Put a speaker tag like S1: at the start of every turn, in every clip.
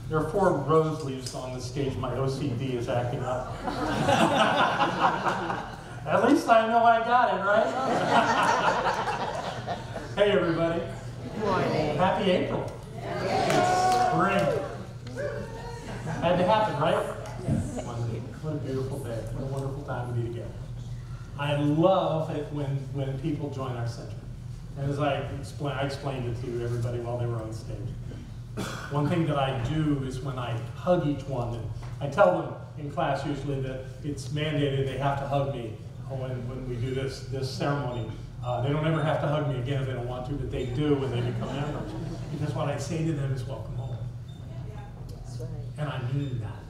S1: There are 4 rose leaves on the stage. My OCD is acting up. At least I know I got it, right? Hey, everybody.
S2: Good morning.
S1: Happy April. It's spring. Had to happen, right? What a beautiful day. What a wonderful time to be together. I love it when people join our center. And as I explained it to everybody while they were on stage. One thing that I do is when I hug each one, and I tell them in class usually that it's mandated they have to hug me when we do this ceremony. They don't ever have to hug me again if they don't want to, but they do when they become members. Because what I say to them is welcome home.
S2: That's right.
S1: And I mean that.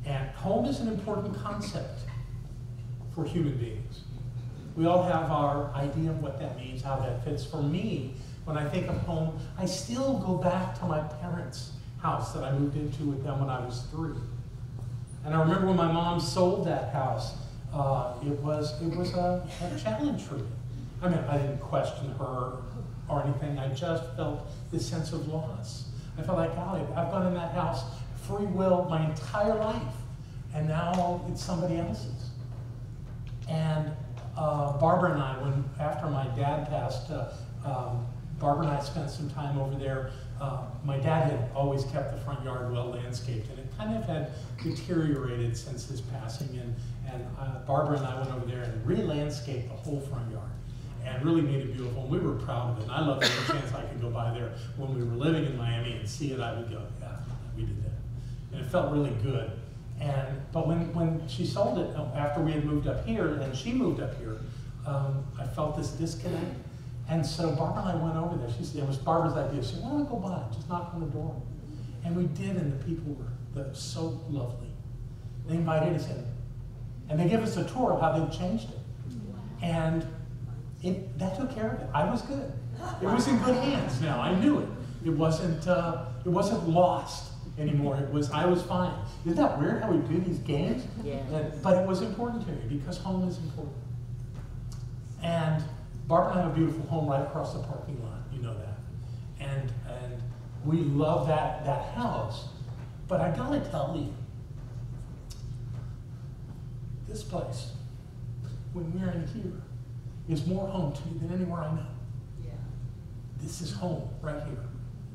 S1: And home is an important concept for human beings. We all have our idea of what that means, how that fits. For me, when I think of home, I still go back to my parents' house that I moved into with them when I was 3. And I remember when my mom sold that house, it was a challenge for me. I mean, I didn't question her or anything. I just felt this sense of loss. I felt like, golly, I've gone in that house free will my entire life, and now it's somebody else's. And Barbara and I, after my dad passed, Barbara and I spent some time over there. My dad had always kept the front yard well landscaped, and it kind of had deteriorated since his passing. And Barbara and I went over there and re-landscaped the whole front yard and really made it beautiful. And we were proud of it. And I loved every chance I could go by there when we were living in Miami and see it. I would go, yeah, we did that. And it felt really good. But when she sold it, after we had moved up here, and she moved up here, I felt this disconnect. And so Barbara and I went over there. She said, it was Barbara's idea. She said, why don't we go by? Just knock on the door. And we did, and the people were so lovely. They invited us in. And they gave us a tour of how they'd changed it. And that took care of it. I was good. It was in good hands now. I knew it. It wasn't lost anymore. I was fine. Isn't that weird how we do these games?
S2: Yeah.
S1: But it was important to me because home is important. And Barbara and I have a beautiful home right across the parking lot. You know that. And we love that house. But I gotta tell you, this place, when we're in here, is more home to me than anywhere I know. Yeah. This is home right here,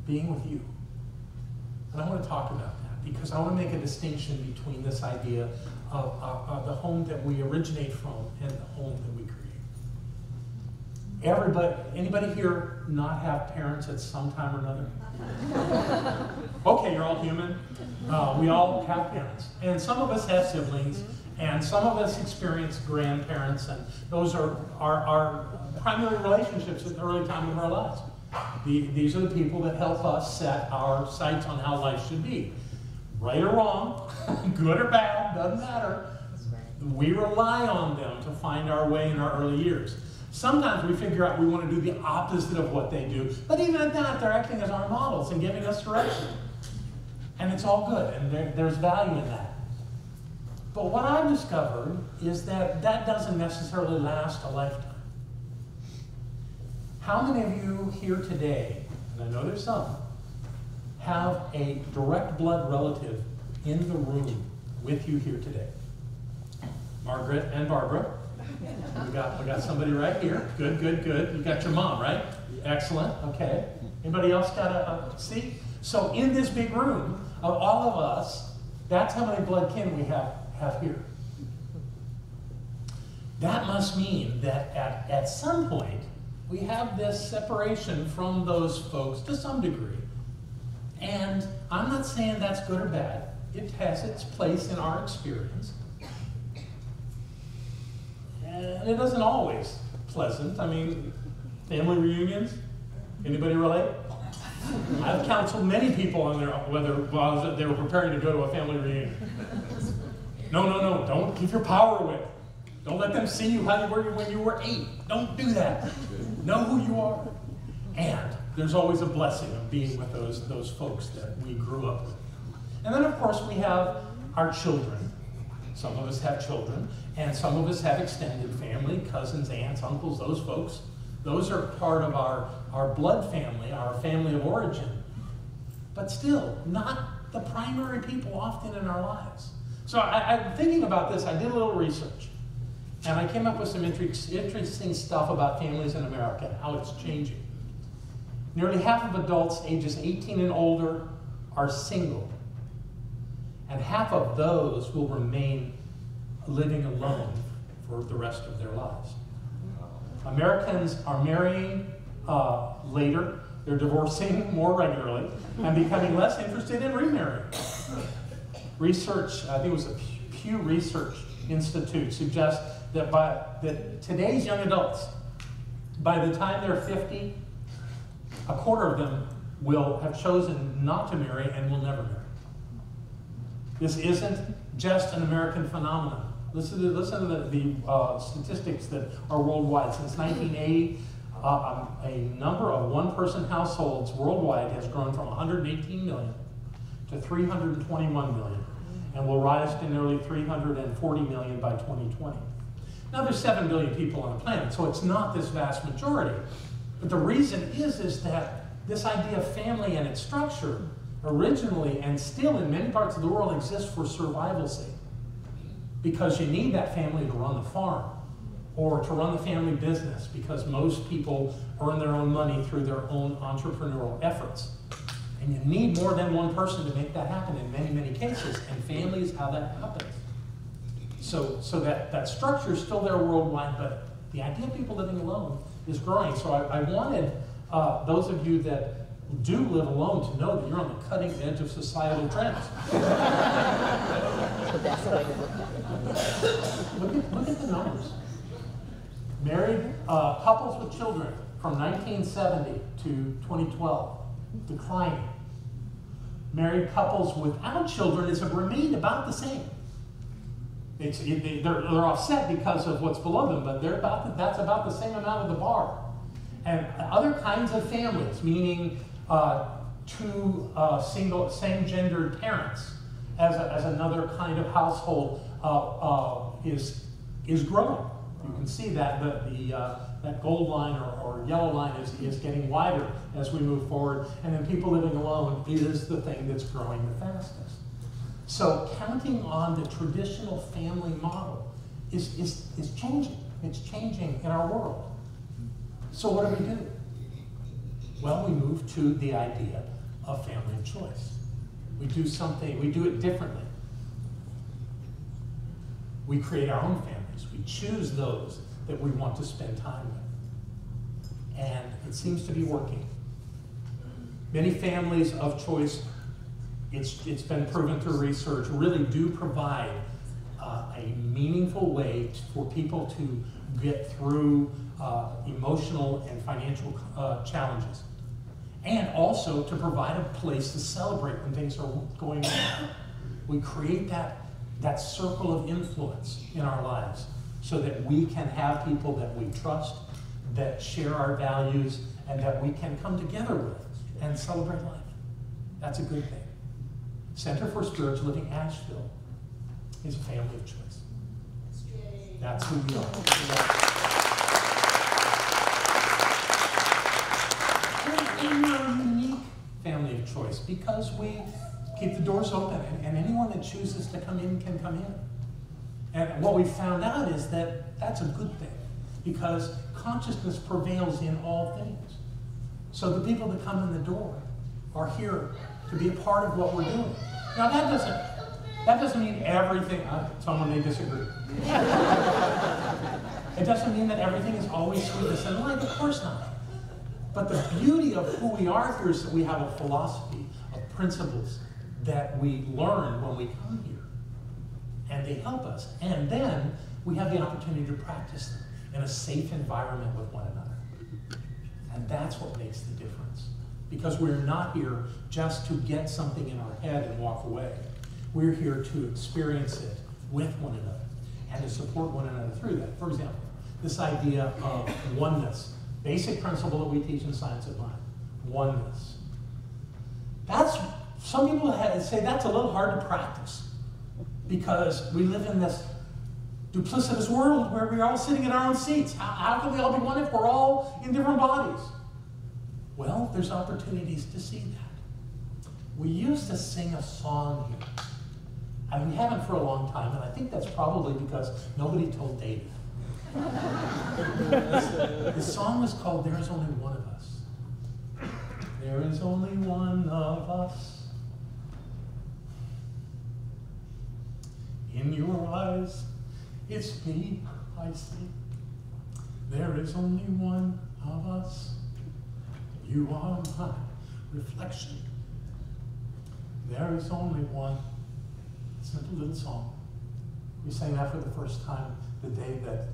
S1: being with you. And I want to talk about that because I want to make a distinction between this idea of the home that we originate from and the home that we create. Anybody here not have parents at some time or another? Okay, you're all human. We all have parents. And some of us have siblings, and some of us experience grandparents, and those are our primary relationships at the early time of our lives. These are the people that help us set our sights on how life should be. Right or wrong, good or bad, doesn't matter. We rely on them to find our way in our early years. Sometimes we figure out we want to do the opposite of what they do, but even at that, they're acting as our models and giving us direction. And it's all good, and there's value in that. But what I've discovered is that doesn't necessarily last a lifetime. How many of you here today, and I know there's some, have a direct blood relative in the room with you here today? Margaret and Barbara. We got somebody right here. Good, good, good. You got your mom, right? Excellent. Okay. Anybody else got a see? So in this big room of all of us, that's how many blood kin we have here. That must mean that at some point we have this separation from those folks to some degree. And I'm not saying that's good or bad. It has its place in our experience. And it isn't always pleasant. I mean, family reunions, anybody relate? I've counseled many people on while they were preparing to go to a family reunion. No, don't give your power away. Don't let them see you how you were when you were 8. Don't do that. Know who you are. And there's always a blessing of being with those folks that we grew up with. And then, of course, we have our children. Some of us have children, and some of us have extended family, cousins, aunts, uncles, those folks. Those are part of our blood family, our family of origin. but still not the primary people often in our lives. So I'm thinking about this. I did a little research, and I came up with some interesting stuff about families in America and how it's changing. Nearly half of adults ages 18 and older are single, and half of those will remain living alone for the rest of their lives. Americans are marrying later, they're divorcing more regularly, and becoming less interested in remarrying. Research, I think it was a Pew Research Institute, suggests that today's young adults, by the time they're 50, a quarter of them will have chosen not to marry and will never marry. This isn't just an American phenomenon. Listen to the statistics that are worldwide. Since 1980, a number of one-person households worldwide has grown from 118 million to 321 million, and will rise to nearly 340 million by 2020. Now there's 7 billion people on the planet, so it's not this vast majority. But the reason is that this idea of family and its structure originally and still in many parts of the world exists for survival's sake. Because you need that family to run the farm or to run the family business, because most people earn their own money through their own entrepreneurial efforts. And you need more than one person to make that happen in many, many cases, and family is how that happens. So that structure is still there worldwide, but the idea of people living alone is growing. So I wanted those of you that do live alone to know that you're on the cutting edge of societal trends.
S2: So that's the way to look at it.
S1: Look at the numbers. Married couples with children from 1970 to 2012, declining. Married couples without children has remained about the same. They're offset because of what's below them, but that's about the same amount of the bar. And other kinds of families, meaning two same-gendered parents as another kind of household is growing. You can see that that gold line or yellow line is getting wider as we move forward, and then people living alone is the thing that's growing the fastest. So counting on the traditional family model is changing. It's changing in our world. So what do? Well, we move to the idea of family of choice. We do it differently. We create our own families. We choose those that we want to spend time with. And it seems to be working. Many families of choice, it's been proven through research, really do provide a meaningful way for people to get through emotional and financial challenges. And also to provide a place to celebrate when things are going on. We create that circle of influence in our lives so that we can have people that we trust, that share our values, and that we can come together with and celebrate life. That's a good thing. Center for Spiritual Living Asheville is a family of choice. That's who we are. And we're a unique family of choice because we keep the doors open, and anyone that chooses to come in can come in. And what we found out is that that's a good thing, because consciousness prevails in all things. So the people that come in the door are here to be a part of what we're doing. Now that doesn't mean everything. Someone may disagree. It doesn't mean that everything is always sweetness and light. Of course not. But the beauty of who we are here is that we have a philosophy of principles that we learn when we come here. And they help us. And then we have the opportunity to practice them in a safe environment with one another. And that's what makes the difference. Because we're not here just to get something in our head and walk away. We're here to experience it with one another and to support one another through that. For example, this idea of oneness. Basic principle that we teach in Science of Mind. Oneness. Some people say that's a little hard to practice because we live in this duplicitous world where we're all sitting in our own seats. How can we all be one if we're all in different bodies? Well, there's opportunities to see that. We used to sing a song here. And we haven't for a long time, and I think that's probably because nobody told David. The song was called There Is Only One of Us. There is only one of us. In your eyes, it's me I see. There is only one of us. You are my reflection. There is only one. Simple little song. We sang that for the first time the day that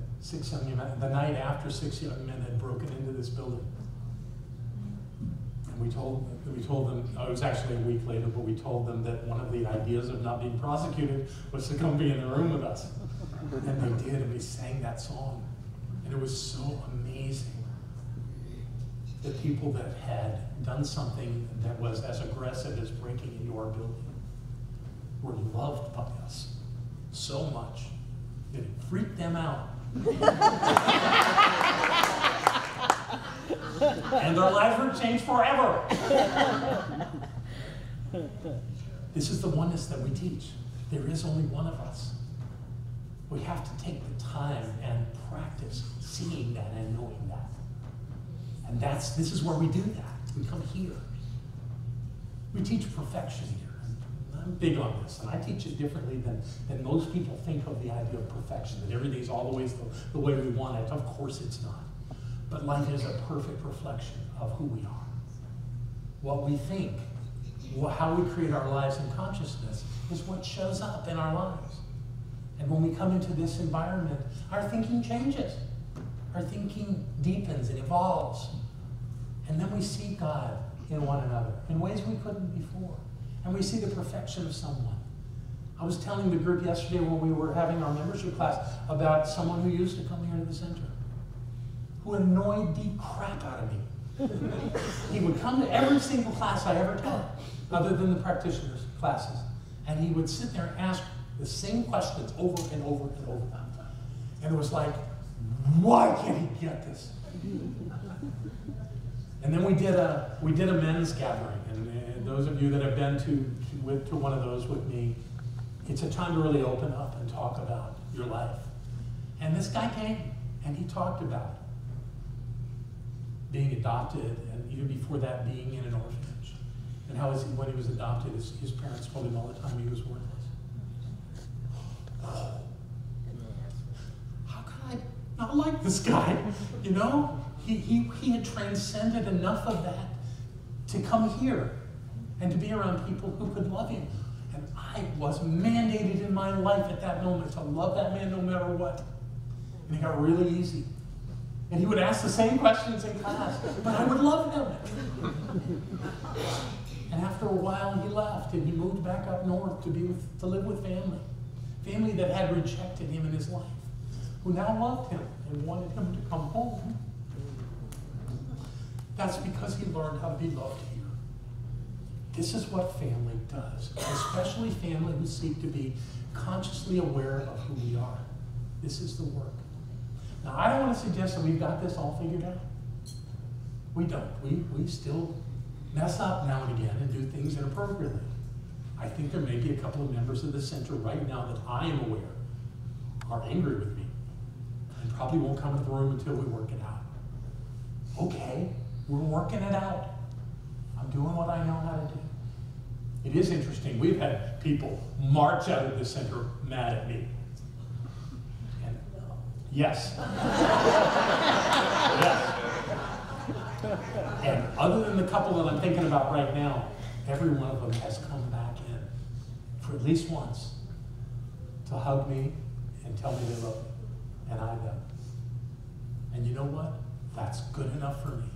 S1: the night after 6 young men had broken into this building. And we told them, it was actually a week later, but we told them that one of the ideas of not being prosecuted was to come be in the room with us. And they did, and we sang that song. And it was so amazing that people that had done something that was as aggressive as breaking into our building were loved by us so much that it freaked them out. And their lives were changed forever. This is the oneness that we teach. There is only one of us. We have to take the time and practice seeing that and knowing that. And this is where we do that. We come here. We teach perfection here. I'm big on this, and I teach it differently than most people think of the idea of perfection, that everything's always the way we want it. Of course it's not. But life is a perfect reflection of who we are. What we think, how we create our lives and consciousness is what shows up in our lives. And when we come into this environment, our thinking changes. Our thinking deepens and evolves. And then we see God in one another in ways we couldn't before. And we see the perfection of someone. I was telling the group yesterday when we were having our membership class about someone who used to come here to the center, who annoyed the crap out of me. He would come to every single class I ever taught, other than the practitioners' classes, and he would sit there and ask the same questions over and over and over. And it was like, why can't he get this? And then we did a men's gathering, and those of you that have been to one of those with me, it's a time to really open up and talk about your life. And this guy came, and he talked about being adopted, and even before that, being in an orphanage, and how when he was adopted, his parents told him all the time he was worthless. How could I not like this guy? You know, he had transcended enough of that to come here and to be around people who could love him. And I was mandated in my life at that moment to love that man no matter what. And it got really easy. And he would ask the same questions in class, but I would love him. And after a while, he left, and he moved back up north to live with family. Family that had rejected him in his life, who now loved him and wanted him to come home. That's because he learned how to be loved here. This is what family does, especially family who seek to be consciously aware of who we are. This is the work. Now, I don't want to suggest that we've got this all figured out. We don't. We still mess up now and again and do things inappropriately. I think there may be a couple of members of the center right now that I am aware are angry with me and probably won't come to the room until we work it out. Okay, we're working it out. I'm doing what I know how to do. It is interesting. We've had people march out of the center mad at me. And yes. Yes. And other than the couple that I'm thinking about right now, every one of them has come back in for at least once to hug me and tell me they love me, and I them. And you know what? That's good enough for me.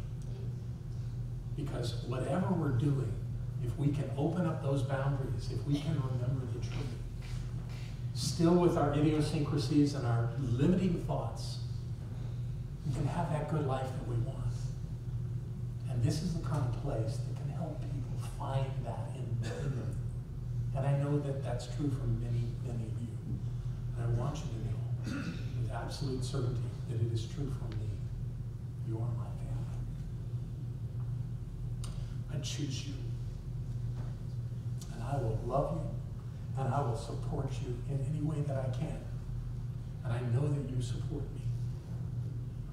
S1: Because whatever we're doing, if we can open up those boundaries, if we can remember the truth, still with our idiosyncrasies and our limiting thoughts, we can have that good life that we want. And this is the kind of place that can help people find that in them. And I know that that's true for many, many of you. And I want you to know with absolute certainty that it is true for me. You are my family. I choose you. I will love you, and I will support you in any way that I can. And I know that you support me.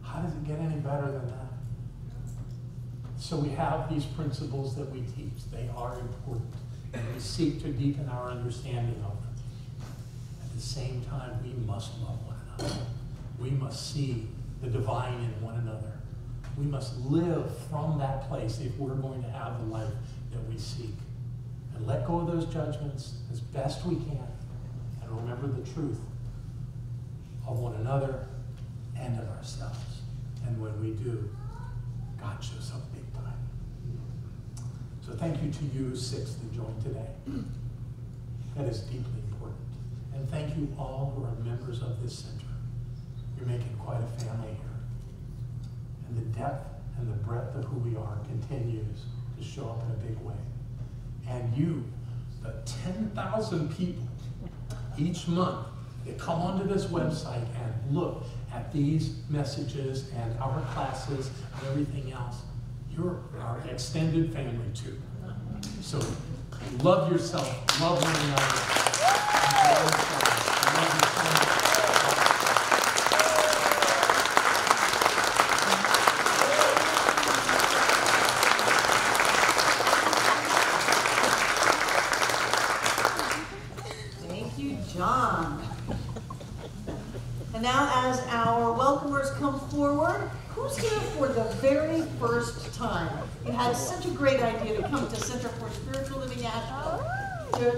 S1: How does it get any better than that? So we have these principles that we teach. They are important, and we seek to deepen our understanding of them. At the same time, we must love one another. We must see the divine in one another. We must live from that place if we're going to have the life that we seek. And let go of those judgments as best we can, and remember the truth of one another and of ourselves. And when we do, God shows up big time. So thank you to you, 6, that joined today. That is deeply important. And thank you all who are members of this center. You're making quite a family here. And the depth and the breadth of who we are continues to show up in a big way. And you, the 10,000 people each month that come onto this website and look at these messages and our classes and everything else, you're our extended family too. So love yourself, love one another. Love yourself.
S2: Thank you, John. And now as our welcomers come forward, who's here for the very first time? You had such a great idea to come to Center for Spiritual Living Asheville.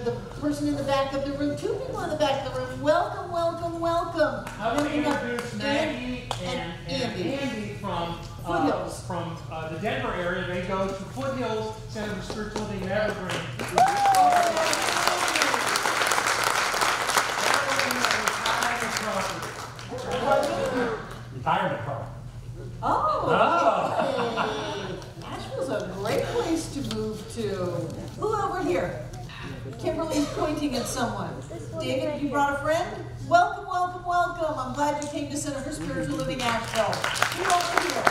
S2: The person in the back of the room, 2 people in the back of the room. Welcome, welcome, welcome.
S3: I want to introduce Maggie and Andy from
S2: Foothills.
S3: From the Denver area. They go to Foothills Center for Spiritual Living in Evergreen.
S1: Retirement property.
S2: Oh, okay. Asheville's a great place to move to. Who over here? Kimberly's pointing at someone. David, you brought a friend? Welcome, welcome, welcome. I'm glad you came to Center for Spiritual Living Asheville. You over here.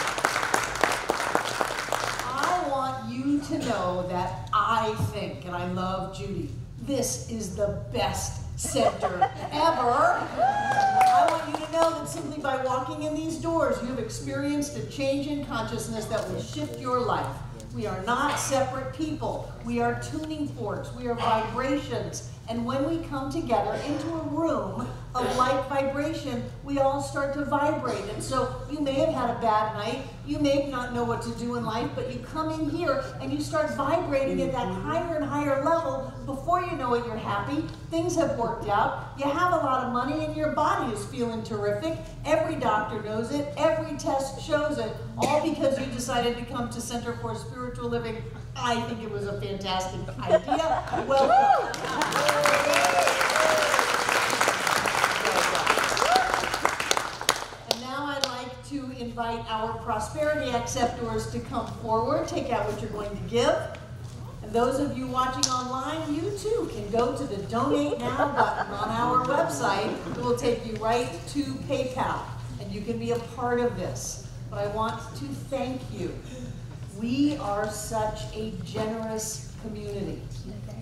S2: I want you to know that I think, and I love Judy, this is the best center ever. I want you to know that simply by walking in these doors, you have experienced a change in consciousness that will shift your life. We are not separate people. We are tuning forks. We are vibrations. And when we come together into a room of like vibration, we all start to vibrate. And so you may have had a bad night. You may not know what to do in life, but you come in here and you start vibrating at that higher and higher level. Before you know it, you're happy. Things have worked out. You have a lot of money and your body is feeling terrific. Every doctor knows it. Every test shows it. All because you decided to come to Center for Spiritual Living. I think it was a fantastic idea. Welcome. And now I'd like to invite our prosperity acceptors to come forward. Take out what you're going to give. And those of you watching online, you too can go to the Donate Now button on our website. It will take you right to PayPal, and you can be a part of this. But I want to thank you. We are such a generous community.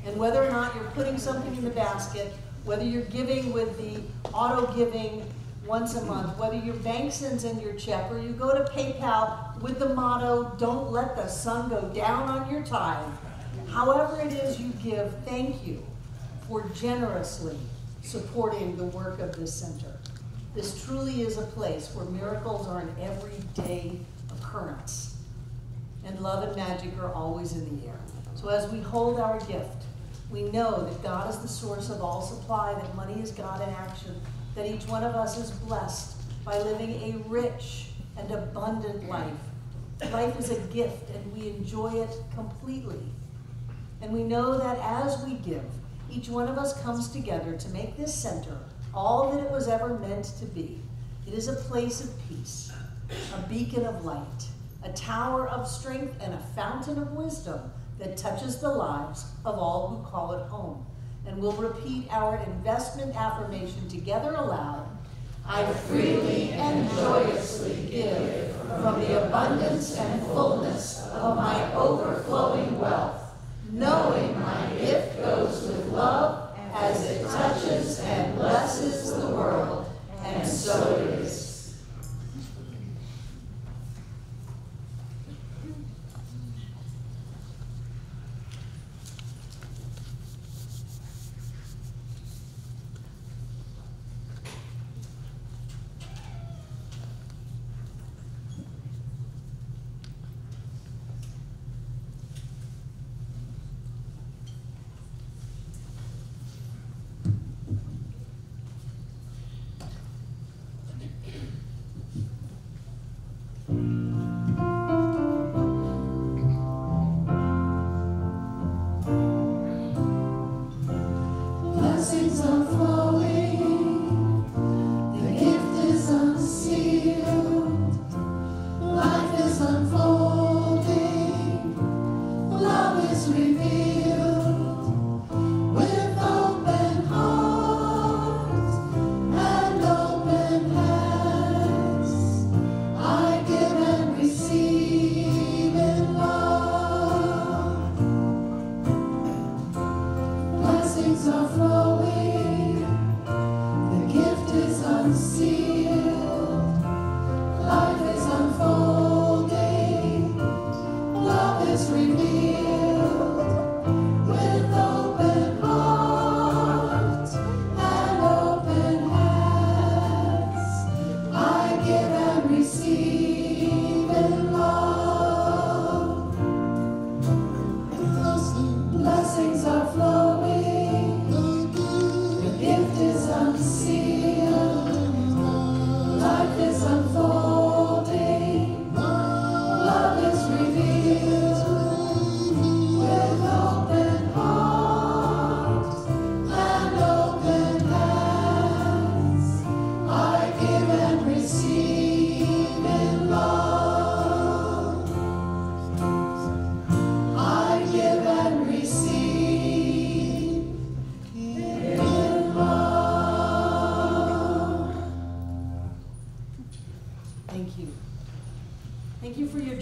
S2: And whether or not you're putting something in the basket, whether you're giving with the auto giving once a month, whether your bank sends in your check or you go to PayPal with the motto, don't let the sun go down on your tithe. However it is you give, thank you for generously supporting the work of this center. This truly is a place where miracles are an everyday occurrence. And love and magic are always in the air. So as we hold our gift, we know that God is the source of all supply, that money is God in action, that each one of us is blessed by living a rich and abundant life. Life is a gift and we enjoy it completely. And we know that as we give, each one of us comes together to make this center all that it was ever meant to be. It is a place of peace, a beacon of light, a tower of strength, and a fountain of wisdom that touches the lives of all who call it home. And we'll repeat our investment affirmation together aloud. I freely and joyously give from the abundance and fullness of my overflowing wealth, knowing my gift goes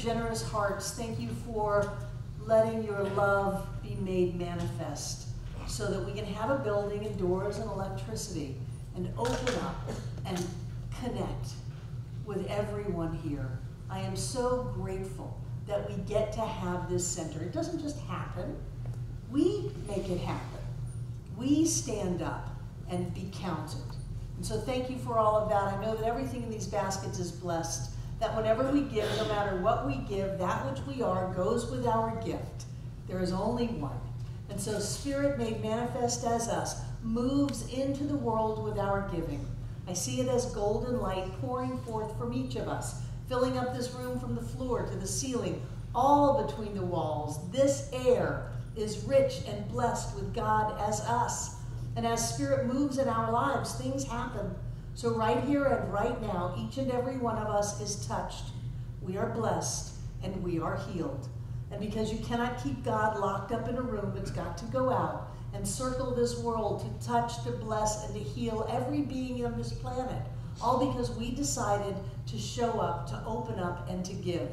S2: generous hearts. Thank you for letting your love be made manifest so that we can have a building and doors and electricity and open up and connect with everyone here. I am so grateful that we get to have this center. It doesn't just happen. We make it happen. We stand up and be counted. And so thank you for all of that. I know that everything in these baskets is blessed, that whenever we give, no matter what we give, that which we are goes with our gift. There is only one. And so Spirit made manifest as us moves into the world with our giving. I see it as golden light pouring forth from each of us, filling up this room from the floor to the ceiling, all between the walls. This air is rich and blessed with God as us. And as Spirit moves in our lives, things happen. So right here and right now, each and every one of us is touched. We are blessed and we are healed. And because you cannot keep God locked up in a room, it's got to go out and circle this world to touch, to bless, and to heal every being on this planet. All because we decided to show up, to open up, and to give.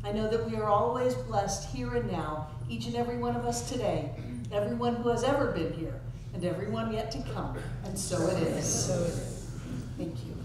S2: I know that we are always blessed here and now, each and every one of us today, everyone who has ever been here, and everyone yet to come. And so it is.
S4: So it is.
S2: Thank you.